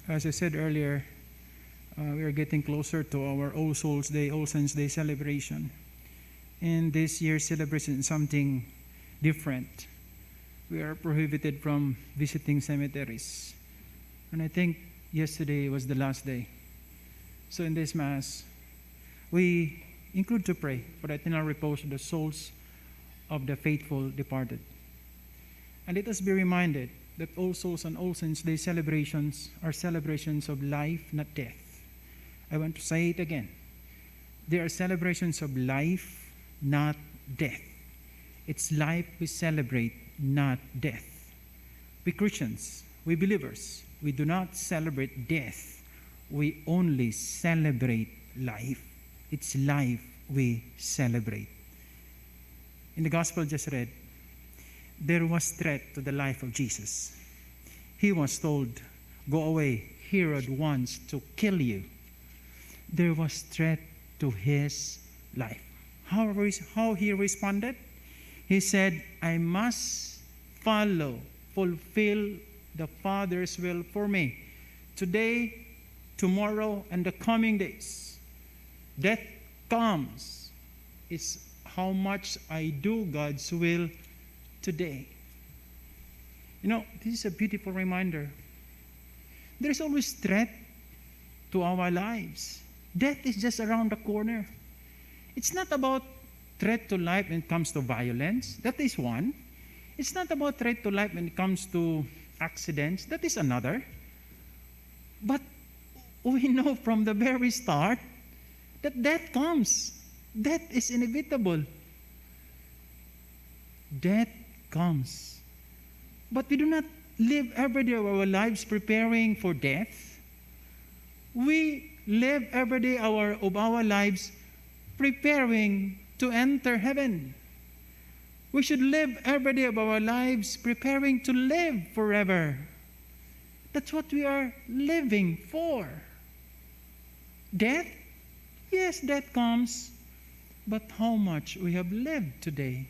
As I said earlier, we are getting closer to our All Souls Day, All Saints Day celebration. And this year's celebration is something different. We are prohibited from visiting cemeteries. And I think yesterday was the last day. So in this Mass, we include to pray for the eternal repose of the souls of the faithful departed. And let us be reminded that All Souls and All Saints Day celebrations are celebrations of life, not death. I want to say it again. They are celebrations of life, not death. It's life we celebrate, not death. We Christians, we believers, we do not celebrate death. We only celebrate life. It's life we celebrate. In the Gospel just read, there was threat to the life of Jesus. He was told, go away, Herod wants to kill you. There was threat to his life. How he responded? He said, I must fulfill the Father's will for me. Today, tomorrow, and the coming days. Death comes. It's how much I do God's will today. You know, this is a beautiful reminder. There's always threat to our lives. Death is just around the corner. It's not about threat to life when it comes to violence. That is one. It's not about threat to life when it comes to accidents. That is another. But we know from the very start that death comes. Death is inevitable. Death comes. But we do not live every day of our lives preparing for death. We live every day of our lives preparing to enter heaven. We should live every day of our lives preparing to live forever. That's what we are living for. Death? Yes, death comes. But how much we have lived today?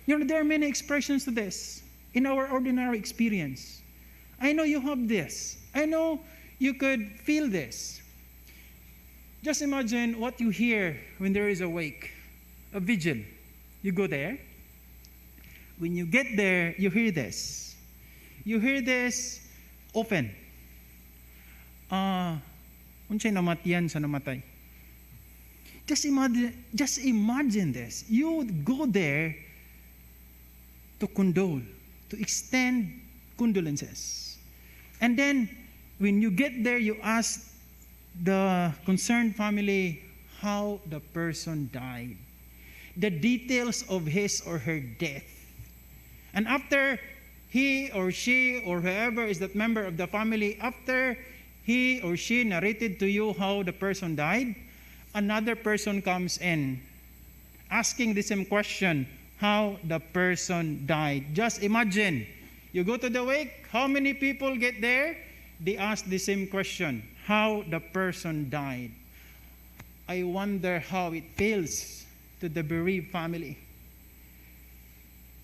You know, there are many expressions to this in our ordinary experience. I know you have this. I know you could feel this. Just imagine what you hear when there is a wake, a vigil. You go there. When you get there, you hear this. You hear this often. Unsay namatayan sa namatay. Just imagine this. You would go there to condole, to extend condolences. And then, when you get there, you ask the concerned family how the person died, the details of his or her death. And after he or she or whoever is that member of the family, after he or she narrated to you how the person died, another person comes in asking the same question, how the person died. Just imagine, you go to the wake, how many people get there? They ask the same question, how the person died. I wonder how it feels to the bereaved family.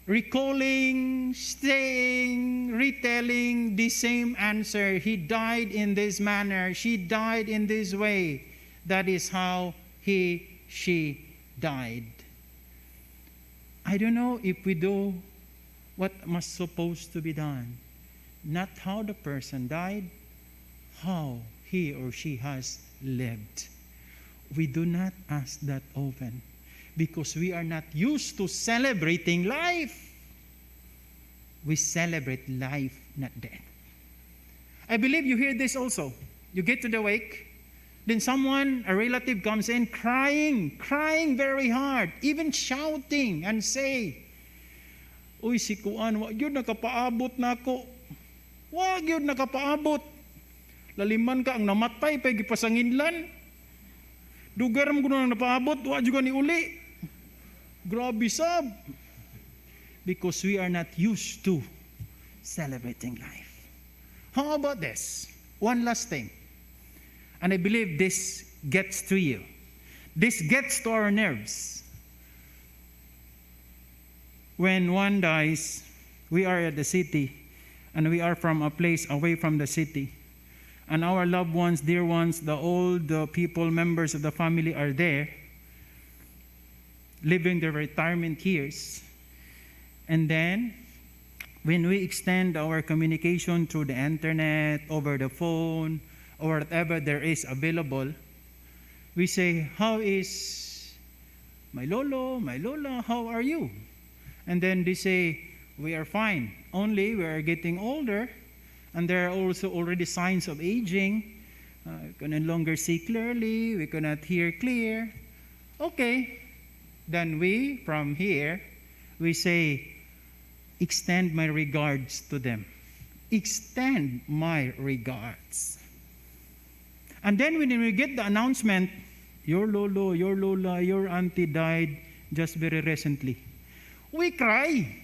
Recalling, staying, retelling the same answer. He died in this manner. She died in this way. That is how she died. I don't know if we do what was supposed to be done. Not how the person died, how he or she has lived. We do not ask that often because we are not used to celebrating life. We celebrate life, not death. I believe you hear this also. You get to the wake, then someone, a relative comes in crying very hard, even shouting and say, uy, si Kuan, wag yun nakapaabot na ako. Wag yun nakapaabot. Laliman ka ang namatay, pa'y gipasanginlan. Dugar mo kung napaabot, wag juga ni uli. Grabe sab. Because we are not used to celebrating life. How about this? One last thing. And I believe this gets to you. This gets to our nerves. When one dies, we are at the city. and we are from a place away from the city. And our loved ones, dear ones, the old people, members of the family are there, living their retirement years. And then, when we extend our communication through the internet, over the phone, or whatever there is available, we say, how is my lolo, my lola, how are you? And then they say, we are fine. Only we are getting older, and there are also already signs of aging. We can no longer see clearly, we cannot hear clear. Okay, then we, from here, we say, extend my regards to them. Extend my regards. And then when we get the announcement, your lolo, your lola, your auntie died just very recently, we cry.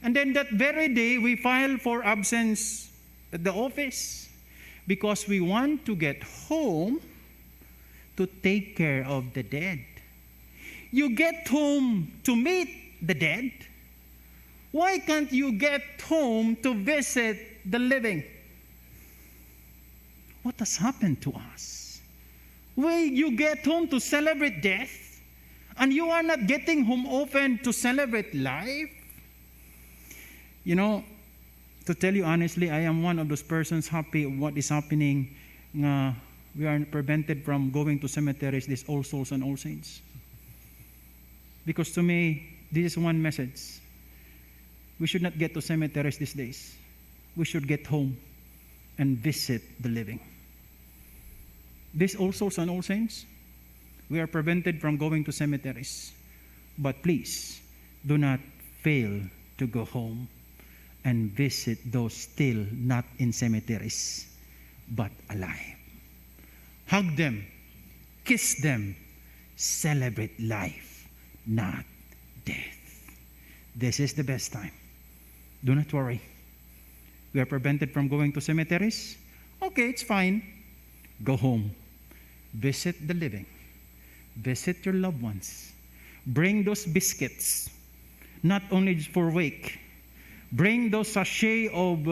And then that very day, we file for absence at the office because we want to get home to take care of the dead. You get home to meet the dead. Why can't you get home to visit the living? What has happened to us? Why you get home to celebrate death, and you are not getting home often to celebrate life? You know, to tell you honestly, I am one of those persons happy what is happening. We are prevented from going to cemeteries, this All Souls and All Saints. Because to me, this is one message. We should not get to cemeteries these days. We should get home and visit the living. This All Souls and All Saints, we are prevented from going to cemeteries. But please, do not fail to go home and visit those still not in cemeteries, but alive. Hug them, kiss them, celebrate life, not death. This is the best time. Do not worry. We are prevented from going to cemeteries. Okay, it's fine. Go home. Visit the living. Visit your loved ones. Bring those biscuits, not only for wake. Bring those sachet of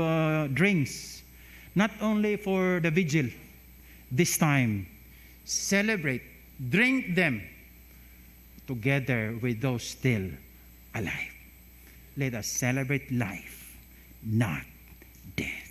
drinks, not only for the vigil. This time, celebrate, drink them together with those still alive. Let us celebrate life, not death.